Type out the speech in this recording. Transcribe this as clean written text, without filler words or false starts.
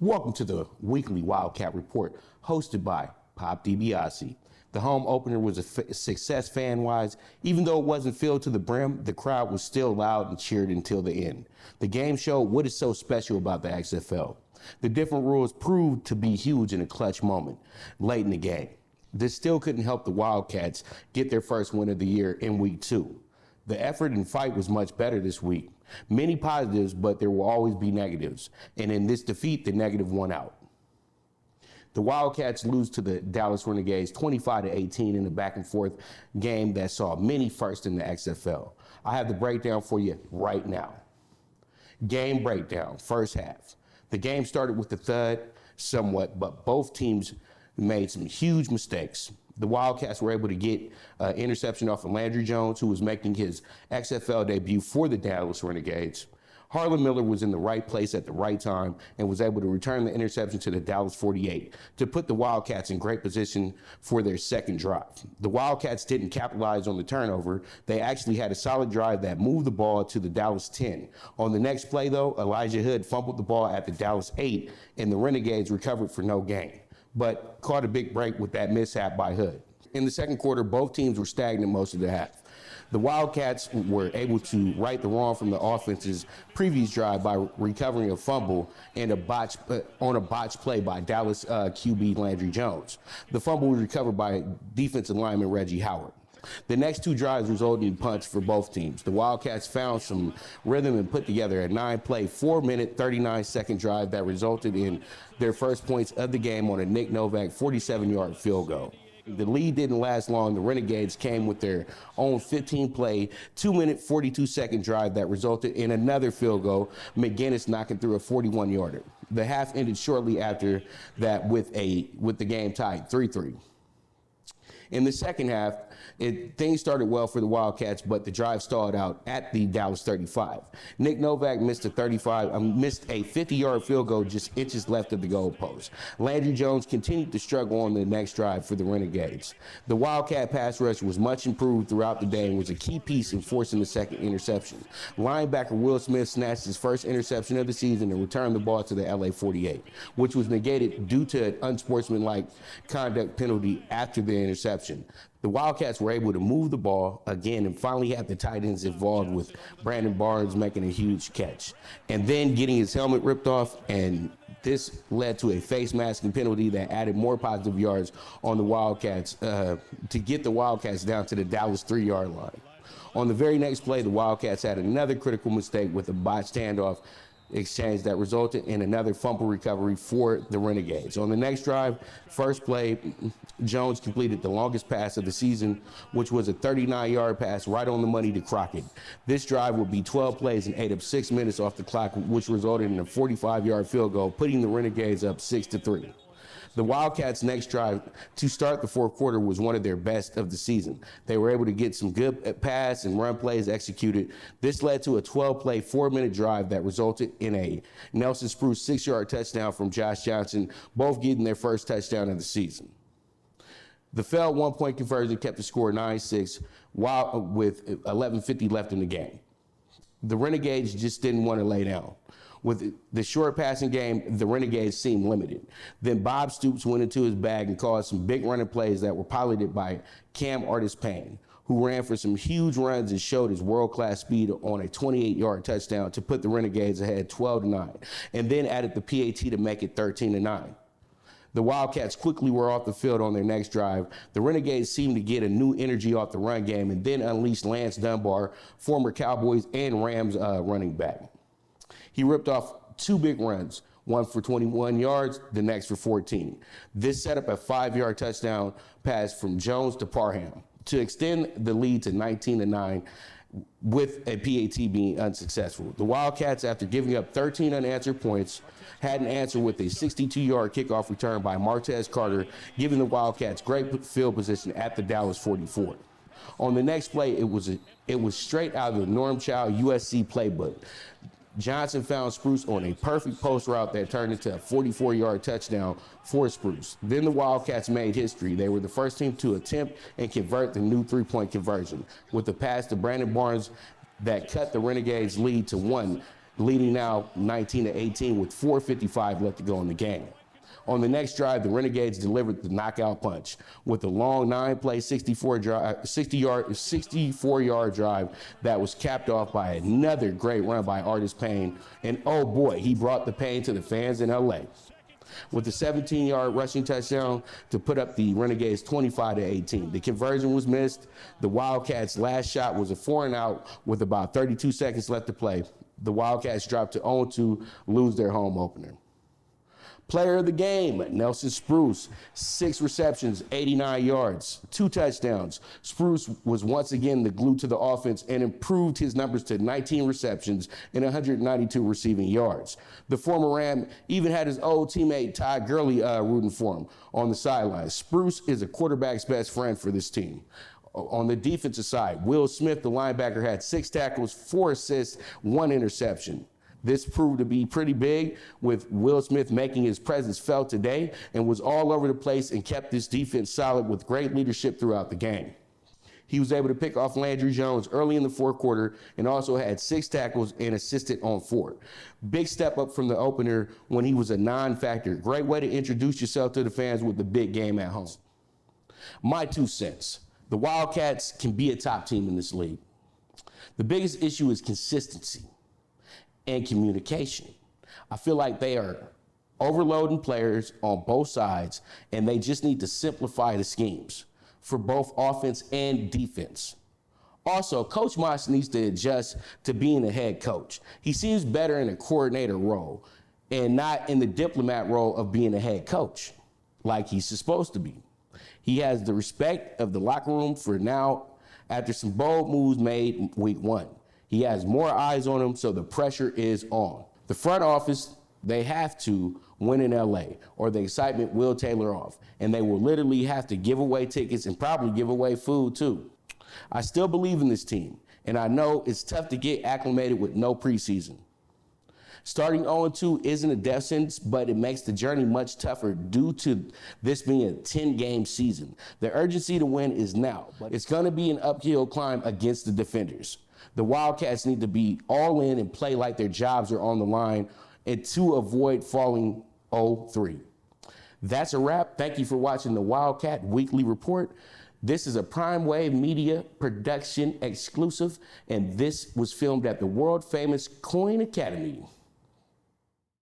Welcome to the weekly Wildcat Report, hosted by Pop DiBiase. The home opener was a success fan-wise. Even though it wasn't filled to the brim, the crowd was still loud and cheered until the end. The game showed what is so special about the XFL. The different rules proved to be huge in a clutch moment late in the game. This still couldn't help the Wildcats get their first win of the year in week 2. The effort and fight was much better this week. Many positives, but there will always be negatives. And in this defeat, the negative won out. The Wildcats lose to the Dallas Renegades 25-18 in a back and forth game that saw many firsts in the XFL. I have the breakdown for you right now. Game breakdown, first half. The game started with a thud somewhat, but both teams made some huge mistakes. The Wildcats were able to get an interception off of Landry Jones, who was making his XFL debut for the Dallas Renegades. Harlan Miller was in the right place at the right time and was able to return the interception to the Dallas 48 to put the Wildcats in great position for their second drive. The Wildcats didn't capitalize on the turnover. They actually had a solid drive that moved the ball to the Dallas 10. On the next play, though, Elijah Hood fumbled the ball at the Dallas 8, and the Renegades recovered for no gain, but caught a big break with that mishap by Hood. In the second quarter, both teams were stagnant most of the half. The Wildcats were able to right the wrong from the offense's previous drive by recovering a fumble and on a botched play by Dallas QB Landry Jones. The fumble was recovered by defensive lineman Reggie Howard. The next two drives resulted in punts for both teams. The Wildcats found some rhythm and put together a 9-play, 4-minute, 39-second drive that resulted in their first points of the game on a Nick Novak 47-yard field goal. The lead didn't last long. The Renegades came with their own 15-play, 2-minute, 42-second drive that resulted in another field goal, McGinnis knocking through a 41-yarder. The half ended shortly after that with the game tied 3-3. In the second half, things started well for the Wildcats, but the drive stalled out at the Dallas 35. Nick Novak missed a 50-yard field goal just inches left of the goalpost. Landry Jones continued to struggle on the next drive for the Renegades. The Wildcat pass rush was much improved throughout the day and was a key piece in forcing the second interception. Linebacker Will Smith snatched his first interception of the season and returned the ball to the LA 48, which was negated due to an unsportsmanlike conduct penalty after the interception. The Wildcats were able to move the ball again and finally had the tight ends involved, with Brandon Barnes making a huge catch and then getting his helmet ripped off, and this led to a face masking penalty that added more positive yards on the Wildcats to get the Wildcats down to the Dallas 3-yard line. On the very next play, the Wildcats had another critical mistake with a botched handoff exchange that resulted in another fumble recovery for the Renegades. On the next drive, first play, Jones completed the longest pass of the season, which was a 39-yard pass right on the money to Crockett. This drive would be 12 plays and ate up 6 minutes off the clock, which resulted in a 45-yard field goal, putting the Renegades up 6-3. The Wildcats' next drive to start the fourth quarter was one of their best of the season. They were able to get some good pass and run plays executed. This led to a 12-play, 4-minute drive that resulted in a Nelson Spruce 6-yard touchdown from Josh Johnson, both getting their first touchdown of the season. The failed one-point conversion kept the score 9-6 with 11:50 left in the game. The Renegades just didn't want to lay down. With the short passing game, the Renegades seemed limited. Then Bob Stoops went into his bag and caused some big running plays that were piloted by Cam Artis-Payne, who ran for some huge runs and showed his world-class speed on a 28-yard touchdown to put the Renegades ahead 12-9, and then added the PAT to make it 13-9. The Wildcats quickly were off the field on their next drive. The Renegades seemed to get a new energy off the run game and then unleashed Lance Dunbar, former Cowboys and Rams running back. He ripped off two big runs, one for 21 yards, the next for 14. This set up a 5-yard touchdown pass from Jones to Parham to extend the lead to 19-9, with a PAT being unsuccessful. The Wildcats, after giving up 13 unanswered points, had an answer with a 62-yard kickoff return by Martez Carter, giving the Wildcats great field position at the Dallas 44. On the next play, it was straight out of the Norm Chow USC playbook. Johnson found Spruce on a perfect post route that turned into a 44-yard touchdown for Spruce. Then the Wildcats made history. They were the first team to attempt and convert the new three-point conversion with a pass to Brandon Barnes that cut the Renegades' lead to 1 leading now 19-18 with 4:55 left to go in the game. On the next drive, the Renegades delivered the knockout punch with a long 9-play, 64-yard drive that was capped off by another great run by Artis Payne. And oh boy, he brought the pain to the fans in LA with a 17-yard rushing touchdown to put up the Renegades 25-18. The conversion was missed. The Wildcats' last shot was a 4-and-out with about 32 seconds left to play. The Wildcats dropped to 0-2, lose their home opener. Player of the game, Nelson Spruce, 6 receptions, 89 yards, 2 touchdowns. Spruce was once again the glue to the offense and improved his numbers to 19 receptions and 192 receiving yards. The former Ram even had his old teammate Ty Gurley rooting for him on the sidelines. Spruce is a quarterback's best friend for this team. On the defensive side, Will Smith, the linebacker, had 6 tackles, 4 assists, 1 interception. This proved to be pretty big, with Will Smith making his presence felt today and was all over the place and kept this defense solid with great leadership throughout the game. He was able to pick off Landry Jones early in the fourth quarter and also had 6 tackles and assisted on 4. Big step up from the opener when he was a non-factor. Great way to introduce yourself to the fans with the big game at home. My 2 cents. The Wildcats can be a top team in this league. The biggest issue is consistency and communication. I feel like they are overloading players on both sides, and they just need to simplify the schemes for both offense and defense. Also, Coach Moss needs to adjust to being a head coach. He seems better in a coordinator role and not in the diplomat role of being a head coach like he's supposed to be. He has the respect of the locker room for now after some bold moves made week 1. He has more eyes on him, so the pressure is on. The front office, they have to win in LA or the excitement will tailor off, and they will literally have to give away tickets and probably give away food too. I still believe in this team, and I know it's tough to get acclimated with no preseason. Starting 0-2 isn't a death sentence, but it makes the journey much tougher due to this being a 10-game season. The urgency to win is now, but it's going to be an uphill climb against the defenders. The Wildcats need to be all in and play like their jobs are on the line and to avoid falling 0-3. That's a wrap. Thank you for watching the Wildcat Weekly Report. This is a PrimeWave Media production exclusive, and this was filmed at the world-famous Coin Academy.